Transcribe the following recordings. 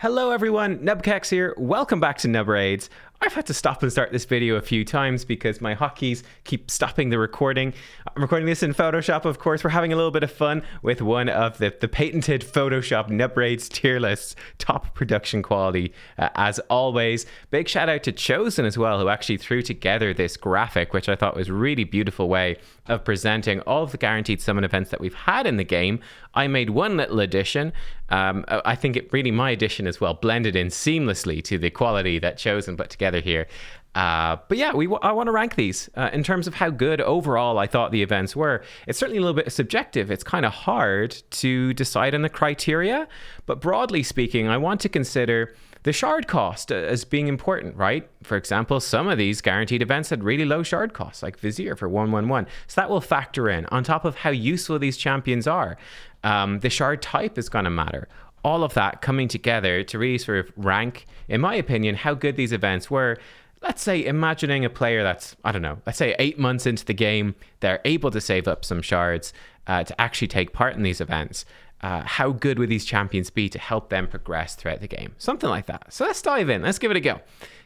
Hello everyone, Nubkex here. Welcome back to Nubraids. I've had to stop and start this video a few times because my hotkeys keep stopping the recording. I'm recording this in Photoshop, of course. We're having a little bit of fun with one of the patented Photoshop Nubraids tier lists, top production quality as always. Big shout out to Chosen as well, who actually threw together this graphic, which I thought was a really beautiful way of presenting all of the guaranteed summon events that we've had in the game. I made one little addition. I think my addition as well blended in seamlessly to the quality that Chosen put together here. But yeah, I want to rank these in terms of how good overall I thought the events were. It's certainly a little bit subjective. It's kind of hard to decide on the criteria, but broadly speaking, I want to consider the shard cost as being important, right? For example, some of these guaranteed events had really low shard costs, like Vizier for 111. So that will factor in, on top of how useful these champions are. The shard type is going to matter. All of that coming together to really sort of rank, in my opinion, how good these events were. Let's say imagining a player that's, I don't know, let's say 8 months into the game, they're able to save up some shards to actually take part in these events. How good would these champions be to help them progress throughout the game? Something like that. So let's dive in. Let's give it a go.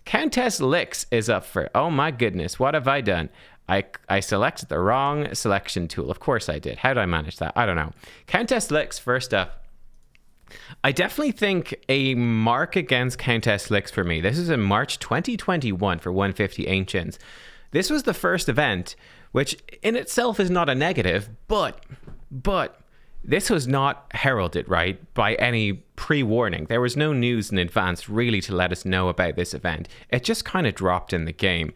Countess Lix is up for, oh my goodness, what have I done? I selected the wrong selection tool. Of course I did. How did I manage that? I don't know. Countess Lix, first up. I definitely think a mark against Countess Lix for me. This is in March 2021 for 150 Ancients. This was the first event, which in itself is not a negative, but this was not heralded, right, by any pre-warning. There was no news in advance really to let us know about this event. It just kind of dropped in the game.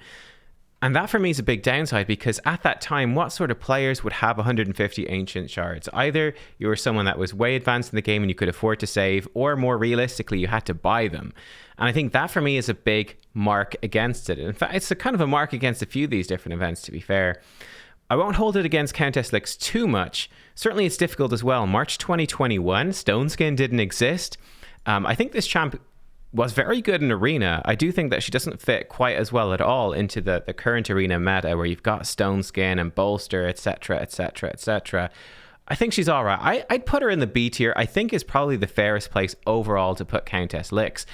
And that for me is a big downside because at that time, what sort of players would have 150 Ancient Shards? Either you were someone that was way advanced in the game and you could afford to save, or more realistically, you had to buy them. And I think that for me is a big mark against it. In fact, it's a kind of a mark against a few of these different events, to be fair. I won't hold it against Countess Lix too much. Certainly it's difficult as well. March 2021, Stone Skin didn't exist. I think this champ was very good in Arena. I do think that she doesn't fit quite as well at all into the current Arena meta where you've got Stone Skin and Bolster, etc, etc, etc. I think she's all right. I'd put her in the B tier. I think is probably the fairest place overall to put Countess Lix,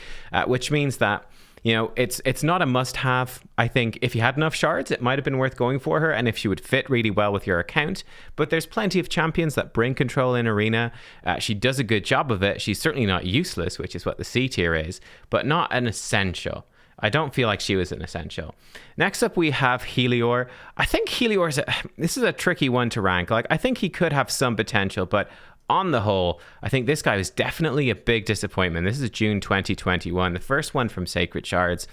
which means that, you know, it's not a must-have. I think if you had enough shards, it might have been worth going for her, and if she would fit really well with your account. But there's plenty of champions that bring control in Arena. She does a good job of it. She's certainly not useless, which is what the C tier is, but not an essential. I don't feel like she was an essential. Next up, we have Helior. I think Helior this is a tricky one to rank. Like, I think he could have some potential, but on the whole, I think this guy was definitely a big disappointment. This is June 2021, the first one from Sacred Shards.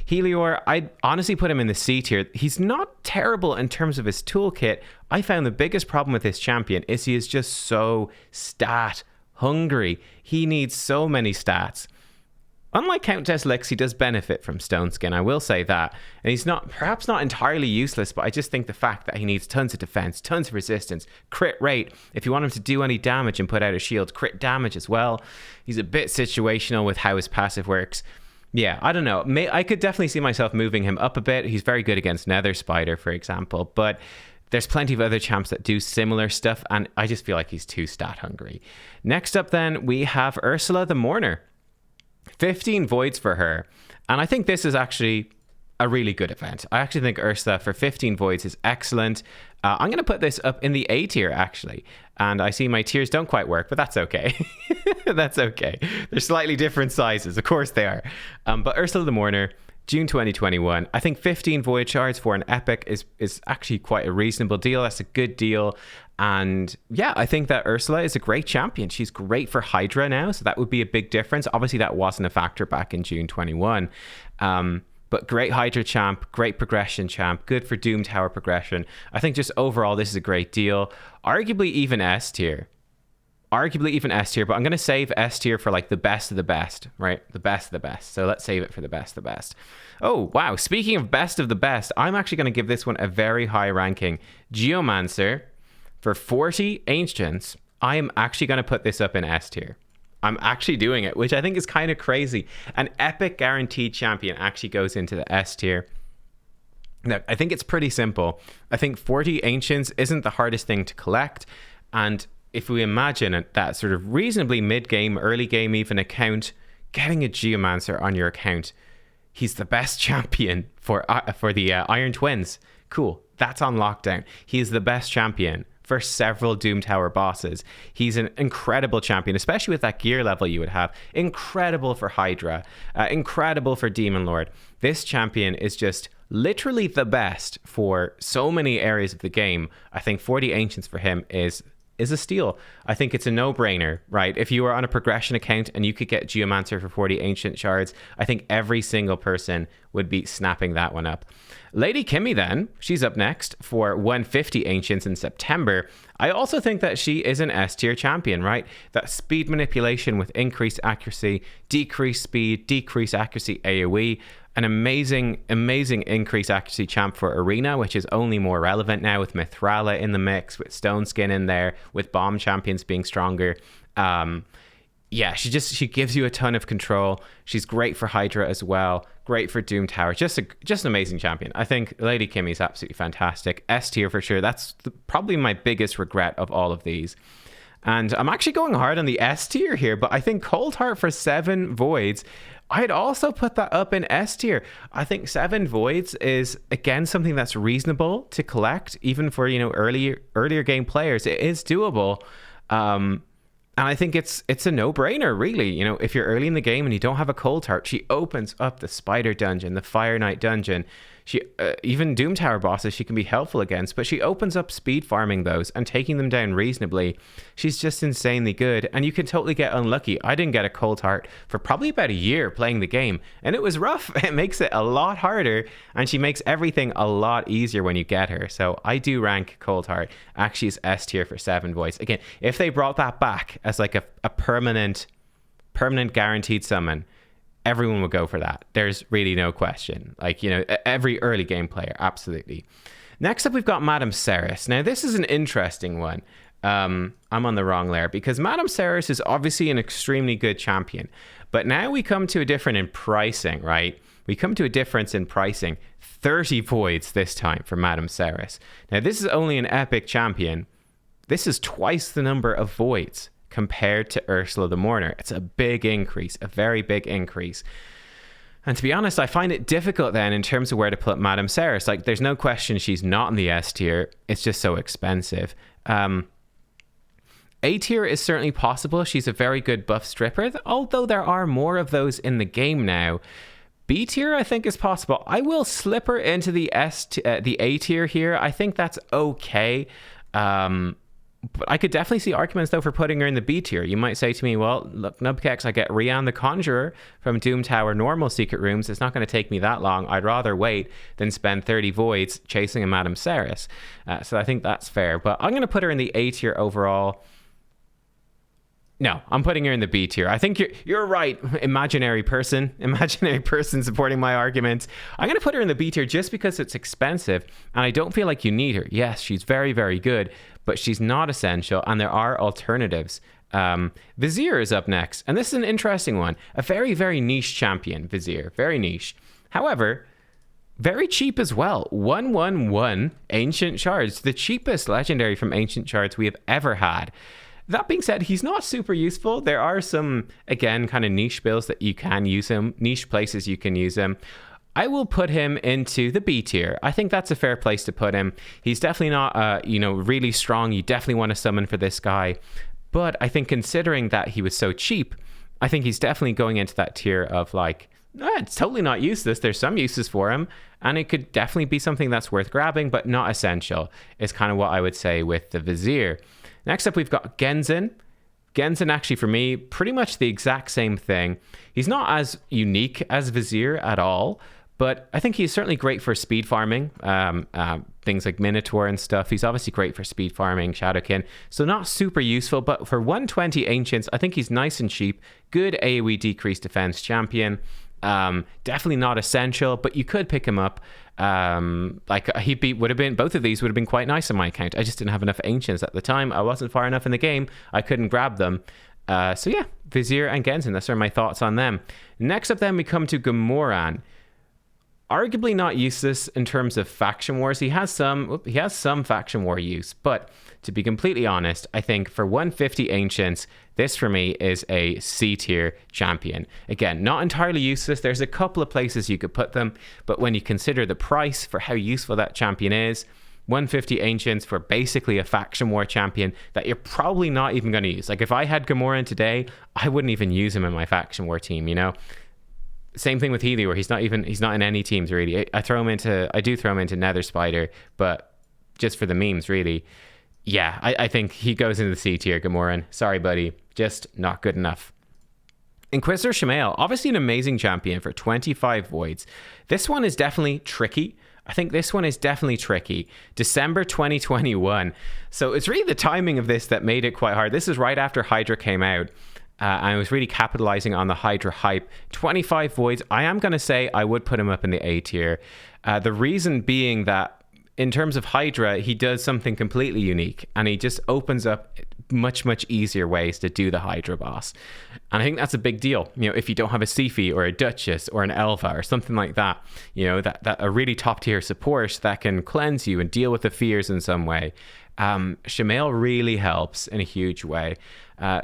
Helior, I'd honestly put him in the C tier. He's not terrible in terms of his toolkit. I found the biggest problem with this champion is he is just so stat hungry. He needs so many stats. Unlike Countess Lix, he does benefit from Stone Skin, I will say that. And he's perhaps not entirely useless, but I just think the fact that he needs tons of defense, tons of resistance, crit rate, if you want him to do any damage and put out a shield, crit damage as well. He's a bit situational with how his passive works. Yeah, I don't know. I could definitely see myself moving him up a bit. He's very good against Nether Spider, for example, but there's plenty of other champs that do similar stuff, and I just feel like he's too stat hungry. Next up then, we have Ursula the Mourner. 15 voids for her, and I think this is actually a really good event. I actually think Ursula for 15 voids is excellent. I'm going to put this up in the A tier actually, and I see my tiers don't quite work, but that's okay. That's okay. They're slightly different sizes, of course they are. But Ursula the Mourner, June 2021. I think 15 void shards for an epic is actually quite a reasonable deal. That's a good deal. And yeah, I think that Ursula is a great champion. She's great for Hydra now, so that would be a big difference. Obviously, that wasn't a factor back in June 21. But great Hydra champ, great progression champ, good for Doom Tower progression. I think just overall, this is a great deal. Arguably even S tier. But I'm going to save S tier for like the best of the best, right? The best of the best. So let's save it for the best of the best. Oh, wow. Speaking of best of the best, I'm actually going to give this one a very high ranking. Geomancer for 40 Ancients. I am actually going to put this up in S tier. I'm actually doing it, which I think is kind of crazy. An epic guaranteed champion actually goes into the S tier. Now, I think it's pretty simple. I think 40 Ancients isn't the hardest thing to collect, and if we imagine that sort of reasonably mid-game, early game even account getting a Geomancer on your account. He's the best champion for the Iron Twins. Cool. That's on lockdown. He is the best champion for several Doom Tower bosses. He's an incredible champion, especially with that gear level you would have. Incredible for Hydra. Incredible for Demon Lord. This champion is just literally the best for so many areas of the game. I think 40 Ancients for him is a steal. I think it's a no-brainer, right? If you were on a progression account and you could get Geomancer for 40 Ancient Shards, I think every single person would be snapping that one up. Lady Kimmy then, she's up next for 150 Ancients in September. I also think that she is an S tier champion, right? That speed manipulation with increased accuracy, decreased speed, decreased accuracy AoE, an amazing increased accuracy champ for Arena, which is only more relevant now with Mithrala in the mix, with Stone Skin in there, with bomb champions being stronger. Yeah, she gives you a ton of control. She's great for Hydra as well. Great for Doom Tower. Just an amazing champion. I think Lady Kimmy is absolutely fantastic. S tier for sure. That's probably my biggest regret of all of these. And I'm actually going hard on the S tier here, but I think Cold Heart for 7 Voids, I'd also put that up in S tier. I think 7 Voids is, again, something that's reasonable to collect, even for, earlier game players. It is doable. And I think it's a no-brainer, really. If you're early in the game and you don't have a Cold Heart, she opens up the Spider Dungeon, the Fire Knight Dungeon. She even Doom Tower bosses she can be helpful against, but she opens up speed farming those and taking them down reasonably. She's just insanely good, and you can totally get unlucky. I didn't get a Cold Heart for probably about a year playing the game, and it was rough. It makes it a lot harder, and she makes everything a lot easier when you get her. So I do rank Cold Heart actually as S tier for 7 Voids. Again, if they brought that back as like a permanent guaranteed summon, everyone would go for that. There's really no question. Every early game player, absolutely. Next up, we've got Madame Serris. Now, this is an interesting one. I'm on the wrong layer because Madame Serris is obviously an extremely good champion. But now we come to a difference in pricing, right? We come to a difference in pricing. 30 Voids this time for Madame Serris. Now, this is only an epic champion. This is twice the number of Voids compared to Ursula the Mourner. It's a big increase, a very big increase. And to be honest, I find it difficult then in terms of where to put Madame Serris. There's no question she's not in the S tier. It's just so expensive. A tier is certainly possible. She's a very good buff stripper, although there are more of those in the game now. B tier, I think, is possible. I will slip her into the A tier here. I think that's okay. But I could definitely see arguments, though, for putting her in the B tier. You might say to me, well, look, Nubkex, I get Rian the Conjurer from Doom Tower normal secret rooms. It's not going to take me that long. I'd rather wait than spend 30 Voids chasing a Madame Serris. So I think that's fair. But I'm going to put her in the A tier overall. No, I'm putting her in the B tier. I think you're right, imaginary person supporting my argument. I'm going to put her in the B tier just because it's expensive, and I don't feel like you need her. Yes, she's very, very good, but she's not essential, and there are alternatives. Vizier is up next, and this is an interesting one. A very, very niche champion, Vizier. Very niche. However, very cheap as well. 111 Ancient Shards. The cheapest legendary from Ancient Shards we have ever had. That being said, he's not super useful. There are some, again, kind of niche builds that you can use him, niche places you can use him. I will put him into the B tier. I think that's a fair place to put him. He's definitely not, really strong. You definitely want to summon for this guy. But I think considering that he was so cheap, I think he's definitely going into that tier of it's totally not useless. There's some uses for him, and it could definitely be something that's worth grabbing, but not essential, is kind of what I would say with the Vizier. Next up, we've got Genzen. Genzen, actually, for me, pretty much the exact same thing. He's not as unique as Vizier at all, but I think he's certainly great for speed farming, things like Minotaur and stuff. He's obviously great for speed farming, Shadowkin. So not super useful, but for 120 Ancients, I think he's nice and cheap. Good AoE decreased defense champion. Definitely not essential, but you could pick him up. Both of these would have been quite nice on my account. I just didn't have enough Ancients at the time. I wasn't far enough in the game. I couldn't grab them. So yeah, Vizier and Genzen, that's are my thoughts on them. Next up then we come to Gamoran. Arguably not useless in terms of faction wars. He has some faction war use, but to be completely honest, I think for 150 Ancients, this for me is a C tier champion. Again, not entirely useless. There's a couple of places you could put them, but when you consider the price for how useful that champion is, 150 Ancients for basically a faction war champion that you're probably not even going to use. Like if I had Gamoran today, I wouldn't even use him in my faction war team, you know? Same thing with Helior. He's not in any teams really. I do throw him into Nether Spider, but just for the memes really. Yeah, I think he goes into the C tier, Gamoran. Sorry, buddy. Just not good enough. Inquisitor Shamael, obviously an amazing champion for 25 voids. This one is definitely tricky. I think this one is definitely tricky. December 2021. So it's really the timing of this that made it quite hard. This is right after Hydra came out. I was really capitalizing on the Hydra hype. 25 voids. I am going to say I would put him up in the A tier. The reason being that in terms of Hydra, he does something completely unique and he just opens up much easier ways to do the Hydra boss. And I think that's a big deal. You know, if you don't have a Siphi or a Duchess or an Elva or something like that, you know, that a really top tier support that can cleanse you and deal with the fears in some way. Shamael really helps in a huge way.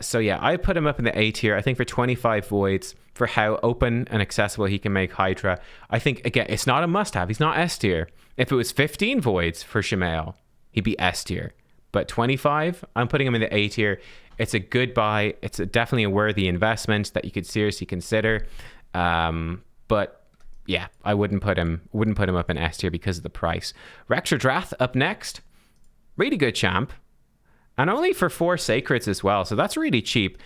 So yeah, I put him up in the A tier. I think for 25 voids, for how open and accessible he can make Hydra. I think, again, it's not a must-have. He's not S tier. If it was 15 voids for Shamael, he'd be S tier. But 25, I'm putting him in the A tier. It's a good buy. It's definitely a worthy investment that you could seriously consider. But yeah, I wouldn't put him up in S tier because of the price. Rector up next. Really good champ. And only for 4 sacreds as well. So that's really cheap.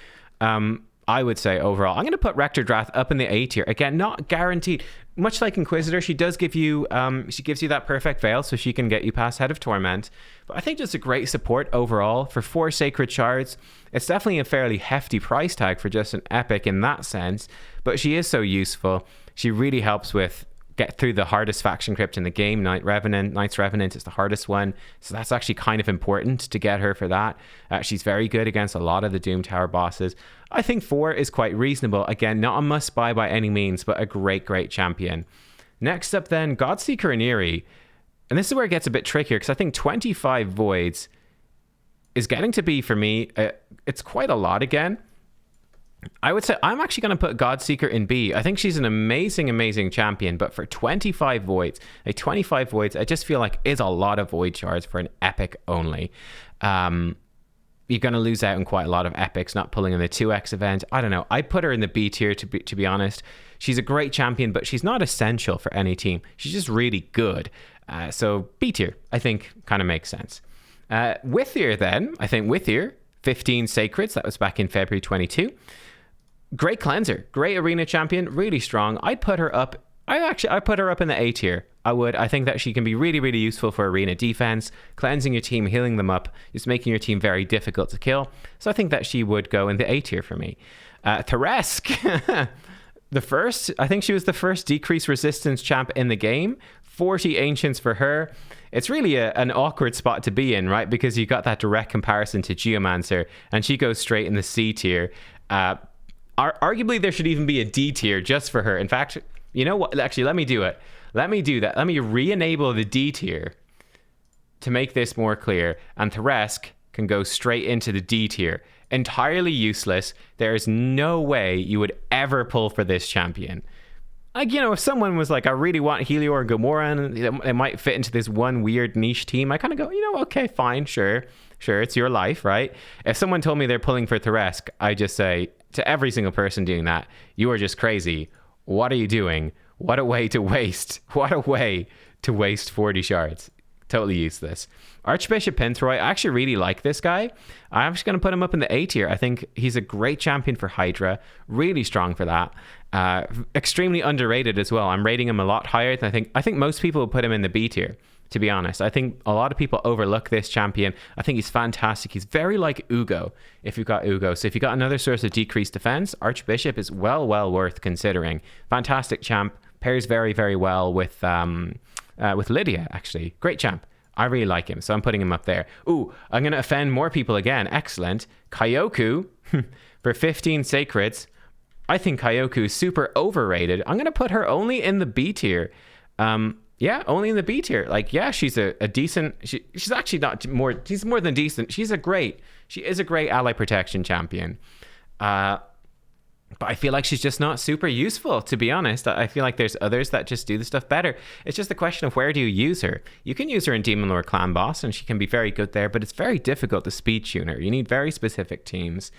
I would say overall, I'm going to put Rector Drath up in the A tier. Again, not guaranteed. Much like Inquisitor, she does give you, she gives you that perfect veil, so she can get you past Head of Torment. But I think just a great support overall for 4 sacred shards. It's definitely a fairly hefty price tag for just an epic in that sense, but she is so useful. She really helps with get through the hardest faction crypt in the game. Knight's Revenant is the hardest one, so that's actually kind of important to get her for that. She's very good against a lot of the Doom Tower bosses. I think 4 is quite reasonable. Again, not a must buy by any means, but a great champion. Next up then, Godseeker Aniri. And this is where it gets a bit trickier, because I think 25 voids is getting to be, for me, it's quite a lot again. I would say I'm actually going to put Godseeker in B. I think she's an amazing champion, but for 25 voids, I just feel like is a lot of void shards for an epic only. You're going to lose out on quite a lot of epics not pulling in the 2x event. I don't know. I put her in the B tier to be honest. She's a great champion, but she's not essential for any team. She's just really good. So B tier, I think, kind of makes sense. Wither then, I think Wither, 15 sacreds. That was back in February 22. Great cleanser, great arena champion, really strong. I put her up in the A tier. I think that she can be really useful for arena defense, cleansing your team, healing them up, just making your team very difficult to kill. So I think that she would go in the A tier for me. Theresk, I think she was the first decrease resistance champ in the game. 40 ancients for her. It's really an awkward spot to be in, right? Because you got that direct comparison to Geomancer, and she goes straight in the C tier. Arguably, there should even be a D tier just for her. In fact, you know what? Actually, let me do it. Let me do that. Let me re-enable the D tier to make this more clear. And Theresk can go straight into the D tier. Entirely useless. There is no way you would ever pull for this champion. Like, you know, if someone was like, I really want Helior or Gamoran, it might fit into this one weird niche team, I kind of go, you know, okay, fine, sure, it's your life, right? If someone told me they're pulling for Theresk, I just say to every single person doing that, you are just crazy. What are you doing? What a way to waste. What a way to waste 40 shards. Totally useless. Archbishop Pinthroy, I actually really like this guy. I'm actually going to put him up in the A tier. I think he's a great champion for Hydra. Really strong for that. Extremely underrated as well. I'm rating him a lot higher than I think most people would put him in the B tier, to be honest. I think a lot of people overlook this champion. I think he's fantastic. He's very like Ugo, if you've got Ugo. So if you've got another source of decreased defense, Archbishop is well worth considering. Fantastic champ. Pairs very well with Lydia, actually. Great champ. I really like him, so I'm putting him up there. Ooh, I'm going to offend more people again. Excellent. Kyoku for 15 sacreds. I think Kyoku is super overrated. I'm going to put her only in the B tier. Yeah, only in the B tier. Like, yeah, she's a decent. She's actually not more. She's more than decent. She is a great ally protection champion. But I feel like she's just not super useful, to be honest. I feel like there's others that just do the stuff better. It's just a question of where do you use her? You can use her in Demon Lord Clan Boss, and she can be very good there, but it's very difficult to speed tune her. You need very specific teams.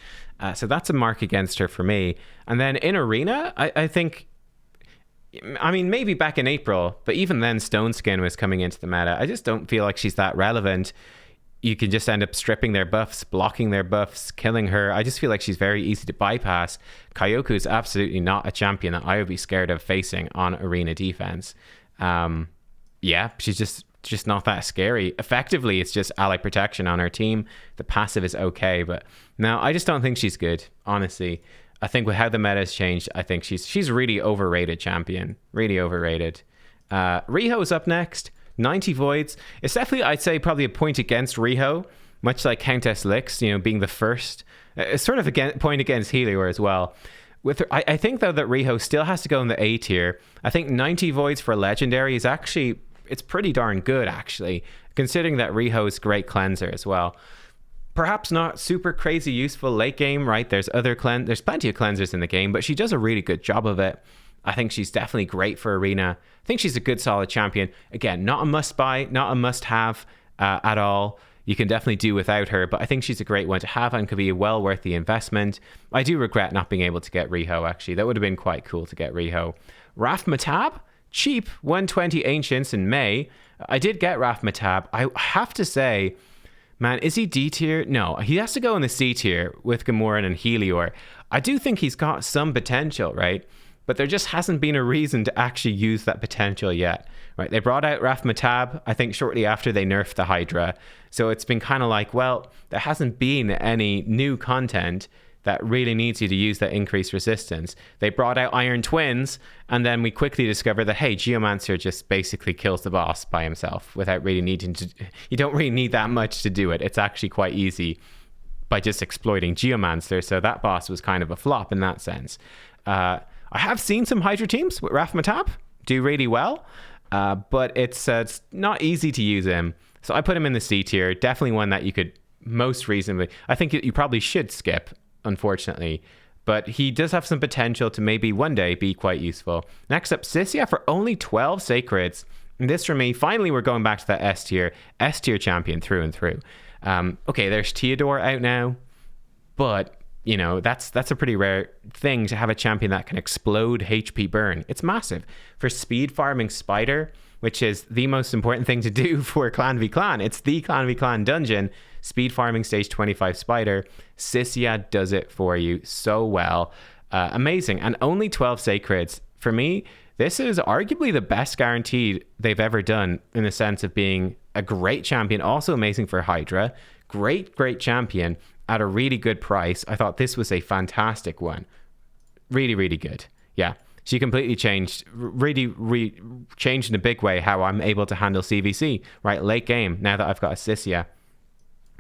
So that's a mark against her for me. And then in Arena, I think... I mean, maybe back in April, but even then Stone Skin was coming into the meta. I just don't feel like she's that relevant. You can just end up stripping their buffs, blocking their buffs, killing her. I just feel like she's very easy to bypass. Kyoku is absolutely not a champion that I would be scared of facing on Arena defense. Yeah, she's just not that scary. Effectively, it's just ally protection on her team. The passive is okay, but no, I just don't think she's good, honestly. I think with how the meta has changed, I think she's really overrated champion. Really overrated. Riho's up next. 90 voids. It's definitely, I'd say, probably a point against Riho, much like Countess Lix, being the first. It's sort of a point against Helior as well. With her, I think, though, that Riho still has to go in the A tier. I think 90 voids for Legendary is actually, it's pretty darn good, actually, considering that Riho's great cleanser as well. Perhaps not super crazy useful late game, right? There's there's plenty of cleansers in the game, but she does a really good job of it. I think she's definitely great for Arena. I think she's a good, solid champion. Again, not a must-buy, not a must-have at all. You can definitely do without her, but I think she's a great one to have and could be well worth the investment. I do regret not being able to get Riho, actually. That would have been quite cool to get Riho. Raf Matab, cheap, 120 Ancients in May. I did get Raf Matab. I have to say, man, is he D tier? No, he has to go in the C tier with Gamorrean and Helior. I do think he's got some potential, right? But there just hasn't been a reason to actually use that potential yet, right? They brought out Raf Matab, I think, shortly after they nerfed the Hydra. So it's been kind of like, well, there hasn't been any new content that really needs you to use that increased resistance. They brought out Iron Twins, and then we quickly discovered that, hey, Geomancer just basically kills the boss by himself without really needing to... You don't really need that much to do it. It's actually quite easy by just exploiting Geomancer, so that boss was kind of a flop in that sense. I have seen some Hydra teams with Raf Matab do really well, but it's not easy to use him. So I put him in the C tier. Definitely one that you could most reasonably... I think you probably should skip, unfortunately. But he does have some potential to maybe one day be quite useful. Next up, Sissia for only 12 Sacreds. And this for me, finally we're going back to that S tier champion through and through. Okay, there's Theodore out now, but... that's a pretty rare thing to have a champion that can explode HP burn. It's massive. For speed farming Spider, which is the most important thing to do for Clan v Clan, it's the Clan v Clan dungeon, speed farming stage 25 Spider, Sissia does it for you so well. Amazing. And only 12 Sacreds. For me, this is arguably the best guaranteed they've ever done in the sense of being a great champion, also amazing for Hydra. Great champion at a really good price. I thought this was a fantastic one. Really good. Yeah. She completely changed, changed in a big way how I'm able to handle CVC, right? Late game, now that I've got a Sissia.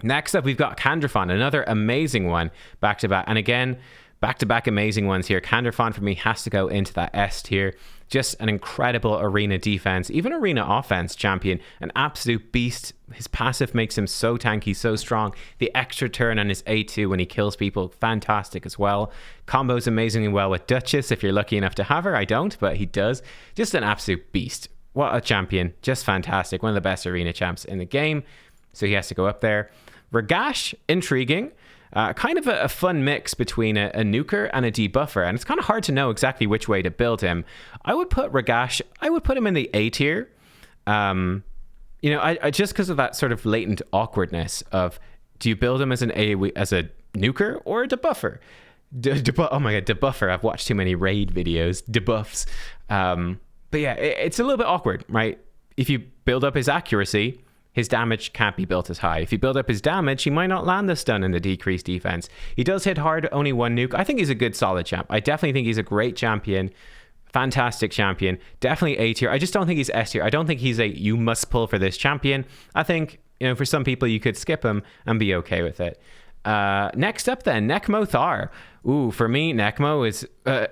Next up, we've got Candrafon, another amazing one, back-to-back. And again, back-to-back amazing ones here. Candrafon for me has to go into that S tier. Just an incredible arena defense, even arena offense champion, an absolute beast. His passive makes him so tanky, so strong. The extra turn on his A2 when he kills people, fantastic as well. Combos amazingly well with Duchess if you're lucky enough to have her. I don't, but he does. Just an absolute beast. What a champion. Just fantastic. One of the best arena champs in the game. So he has to go up there. Ragash, intriguing. Kind of a fun mix between a nuker and a debuffer, and it's kind of hard to know exactly which way to build him. I would put Ragash, I would put him in the A tier. I just because of that sort of latent awkwardness of, do you build him as a nuker or a debuffer? Oh my god, debuffer. I've watched too many raid videos, debuffs. But yeah, it's a little bit awkward, right? If you build up his accuracy, his damage can't be built as high. If you build up his damage, he might not land the stun in the decreased defense. He does hit hard, only one nuke. I think he's a good, solid champ. I definitely think he's a great champion. Fantastic champion. Definitely A tier. I just don't think he's S tier. I don't think he's a you must pull for this champion. I think, for some people, you could skip him and be okay with it. Next up then, Nekmo Thar. Ooh, for me, Nekmo is...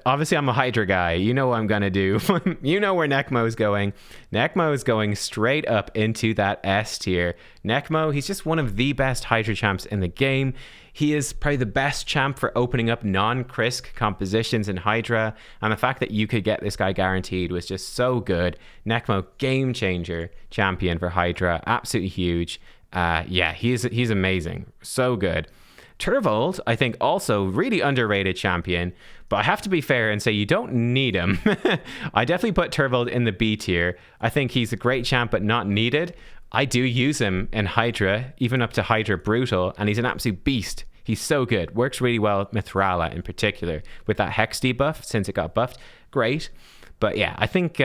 obviously, I'm a Hydra guy. You know what I'm going to do. You know where Nekmo is going. Nekmo is going straight up into that S tier. Nekmo, he's just one of the best Hydra champs in the game. He is probably the best champ for opening up non-Krisk compositions in Hydra. And the fact that you could get this guy guaranteed was just so good. Nekmo, game changer champion for Hydra. Absolutely huge. Yeah, he's amazing. So good. Turvold, I think, also really underrated champion, but I have to be fair and say you don't need him. I definitely put Turvold in the B tier. I think he's a great champ, but not needed. I do use him in Hydra, even up to Hydra Brutal, and he's an absolute beast. He's so good. Works really well with Mithrala in particular, with that Hex debuff, since it got buffed. Great. But yeah, I think...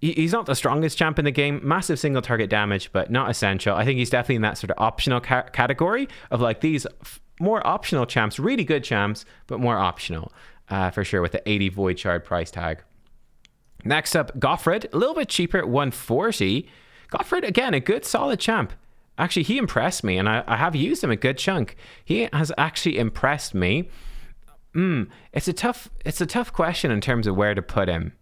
he's not the strongest champ in the game. Massive single target damage, but not essential. I think he's definitely in that sort of optional category of like these more optional champs, really good champs, but more optional for sure with the 80 Void Shard price tag. Next up, Gofred, a little bit cheaper at 140. Gofred, again, a good solid champ. Actually, he impressed me, and I have used him a good chunk. He has actually impressed me. It's a tough question in terms of where to put him.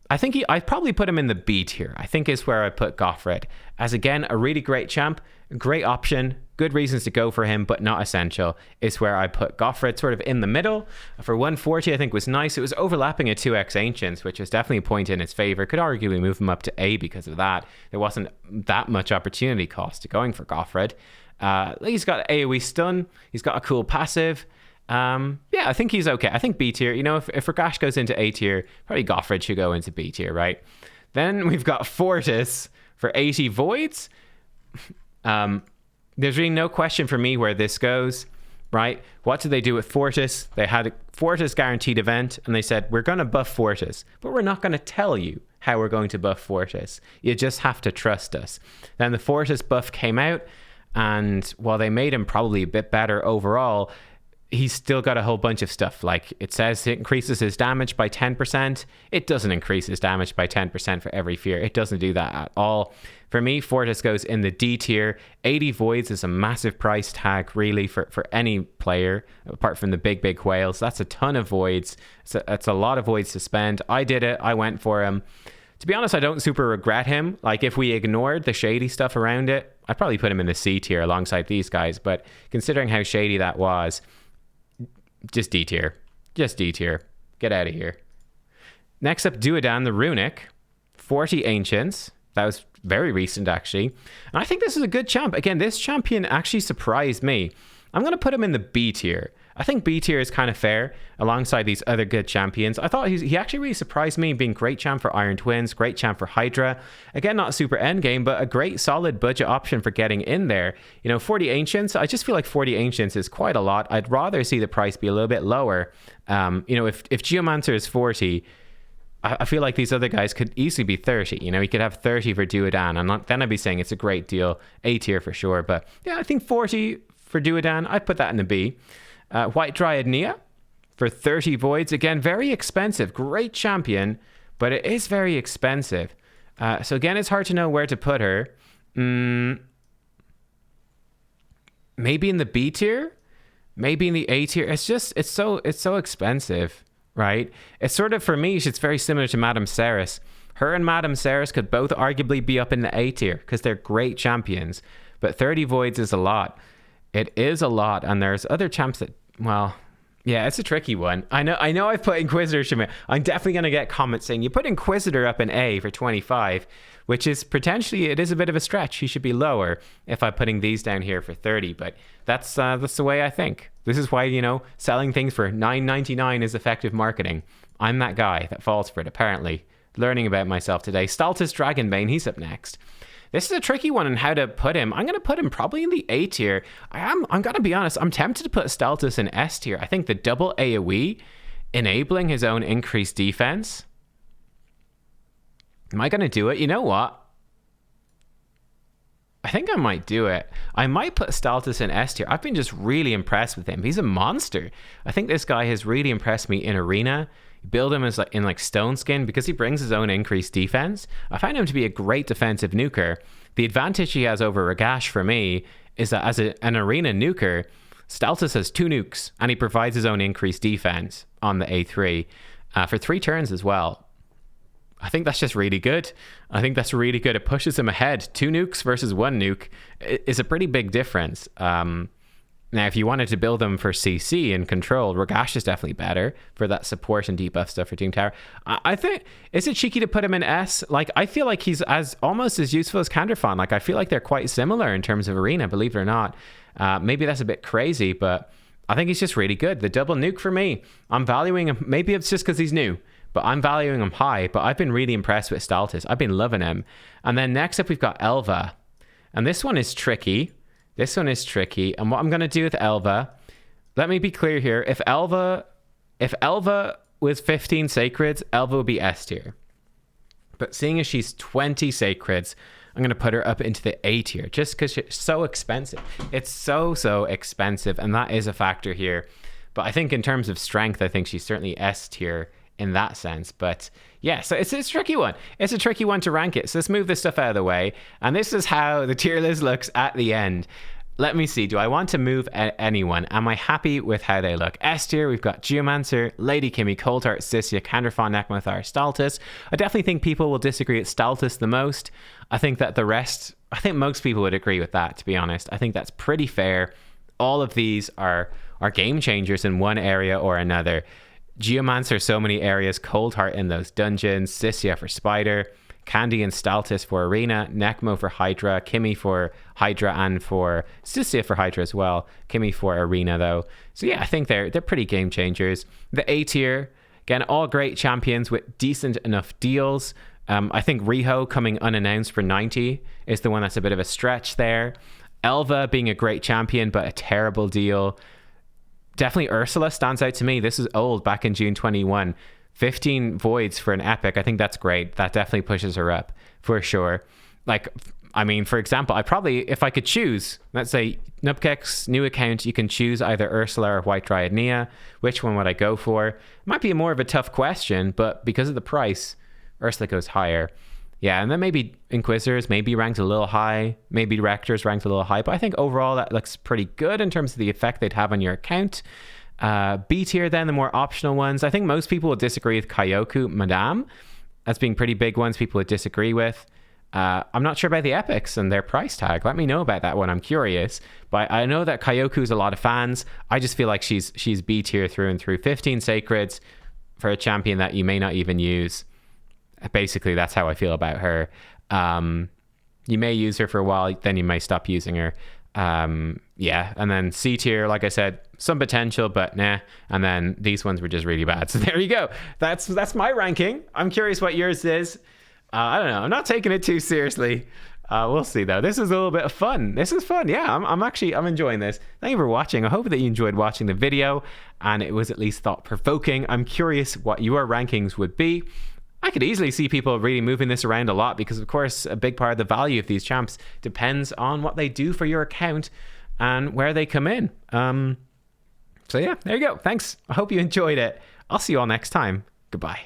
I think I'd probably put him in the B tier. I think is where I put Gofred. As again, a really great champ, great option, good reasons to go for him, but not essential, is where I put Gofred sort of in the middle. For 140, I think was nice. It was overlapping a 2x Ancients, which was definitely a point in its favor. Could arguably move him up to A because of that. There wasn't that much opportunity cost to going for Gofred. He's got AoE stun. He's got a cool passive. Yeah, I think he's okay. I think B tier. You know, if Ragash goes into A tier, probably Gofred should go into B tier, right? Then we've got Fortis for 80 Voids. There's really no question for me where this goes, right? What did they do with Fortis? They had a Fortis guaranteed event, and they said, we're going to buff Fortis, but we're not going to tell you how we're going to buff Fortis. You just have to trust us. Then the Fortis buff came out, and while they made him probably a bit better overall, he's still got a whole bunch of stuff. Like it says it increases his damage by 10%. It doesn't increase his damage by 10% for every fear. It doesn't do that at all. For me, Fortis goes in the D tier. 80 Voids is a massive price tag, really, for any player, apart from the big whales. That's a ton of Voids. It's a lot of Voids to spend. I did it. I went for him. To be honest, I don't super regret him. Like, if we ignored the shady stuff around it, I'd probably put him in the C tier alongside these guys. But considering how shady that was, just D tier. Just D tier. Get out of here. Next up, Duodan the Runic. 40 Ancients. That was very recent, actually. And I think this is a good champ. Again, this champion actually surprised me. I'm going to put him in the B tier. I think B tier is kind of fair alongside these other good champions. I thought he actually really surprised me being great champ for Iron Twins, great champ for Hydra. Again, not super endgame, but a great solid budget option for getting in there. You know, 40 Ancients, I just feel like 40 Ancients is quite a lot. I'd rather see the price be a little bit lower. You know, if Geomancer is 40, I feel like these other guys could easily be 30. You know, you could have 30 for Duodan, and then I'd be saying it's a great deal. A tier for sure. But yeah, I think 40 for Duodan, I'd put that in the B. White Dryad Nia for 30 Voids. Again, very expensive. Great champion, but it is very expensive. So again, it's hard to know where to put her. Maybe in the B tier? Maybe in the A tier? It's so expensive, right? It's sort of, for me, it's very similar to Madame Ceres. Her and Madame Ceres could both arguably be up in the A tier because they're great champions. But 30 Voids is a lot. It is a lot, and there's other champs that, well, yeah, it's a tricky one. I know I've put Inquisitor Shimmer. I'm definitely going to get comments saying, you put Inquisitor up in A for 25, which is potentially, it is a bit of a stretch. He should be lower if I'm putting these down here for 30, but that's the way I think. This is why, you know, selling things for $9.99 is effective marketing. I'm that guy that falls for it, apparently. Learning about myself today. Staltus Dragonbane, he's up next. This is a tricky one on how to put him. I'm going to put him probably in the A tier. I'm going to be honest, I'm tempted to put Staltus in S tier. I think the double AoE, enabling his own increased defense. Am I going to do it? You know what? I think I might do it. I might put Staltus in S tier. I've been just really impressed with him. He's a monster. I think this guy has really impressed me in Arena. Build him as in Stone Skin because he brings his own increased defense. I find him to be a great defensive nuker. The advantage he has over Ragash for me is that as an arena nuker, Staltis has 2 nukes, and he provides his own increased defense on the A3 for 3 turns as well. I think that's just really good. I think that's really good. It pushes him ahead. 2 nukes versus 1 nuke is a pretty big difference. Now, if you wanted to build them for CC and control, Ragash is definitely better for that support and debuff stuff for Doom Tower. I think, is it cheeky to put him in S? Like, I feel like he's almost as useful as Kanderfan. Like, I feel like they're quite similar in terms of arena, believe it or not. Maybe that's a bit crazy, but I think he's just really good. The double nuke for me, I'm valuing him. Maybe it's just because he's new, but I'm valuing him high. But I've been really impressed with Staltis. I've been loving him. And then next up, we've got Elva. And this one is tricky. This one is tricky. And what I'm going to do with Elva, let me be clear here. If Elva was 15 Sacreds, Elva would be S tier. But seeing as she's 20 Sacreds, I'm going to put her up into the A tier just because she's so expensive. It's so expensive, and that is a factor here. But I think in terms of strength, I think she's certainly S tier in that sense. But yeah, so it's a tricky one. It's a tricky one to rank it. So let's move this stuff out of the way. And this is how the tier list looks at the end. Let me see. Do I want to move anyone? Am I happy with how they look? S tier, we've got Geomancer, Lady Kimmy, Coldheart, Sissia, Kanderfan, Nekmothar, Staltis. I definitely think people will disagree with Staltis the most. I think that the rest, I think most people would agree with that, to be honest. I think that's pretty fair. All of these are game changers in one area or another. Geomancer, so many areas. Coldheart in those dungeons. Sissia for Spider. Candy and Staltis for Arena, Nekmo for Hydra, Kimmy for Hydra, and for Sissia for Hydra as well. Kimmy for Arena though. So yeah, I think they're pretty game changers. The A tier, again, all great champions with decent enough deals. I think Riho coming unannounced for 90 is the one that's a bit of a stretch there. Elva being a great champion but a terrible deal. Definitely Ursula stands out to me. This is old, back in June 21. 15 voids for an epic. I think that's great. That definitely pushes her up for sure. Like, I mean, for example, if I could choose, let's say Nubkek's new account, you can choose either Ursula or White Dryad Nia. Which one would I go for? It might be more of a tough question, but because of the price, Ursula goes higher. Yeah, and then maybe Inquisitors, maybe ranked a little high, maybe Rectors ranked a little high, but I think overall that looks pretty good in terms of the effect they'd have on your account. B tier then, the more optional ones. I think most people would disagree with Kyoku, Madame as being pretty big ones people would disagree with. I'm not sure about the epics and their price tag. Let me know about that one. I'm curious. But I know that Kyoku's a lot of fans. I just feel like she's B tier through and through. 15 Sacreds for a champion that you may not even use. Basically, that's how I feel about her. You may use her for a while, then you may stop using her. Yeah, and then C tier, like I said, some potential, but nah. And then these ones were just really bad. So there you go. That's my ranking. I'm curious what yours is. I don't know. I'm not taking it too seriously. We'll see though. This is a little bit of fun. This is fun. Yeah, I'm enjoying this. Thank you for watching. I hope that you enjoyed watching the video and it was at least thought provoking. I'm curious what your rankings would be. I could easily see people really moving this around a lot because, of course, a big part of the value of these champs depends on what they do for your account and where they come in. So yeah, there you go. Thanks. I hope you enjoyed it. I'll see you all next time. Goodbye.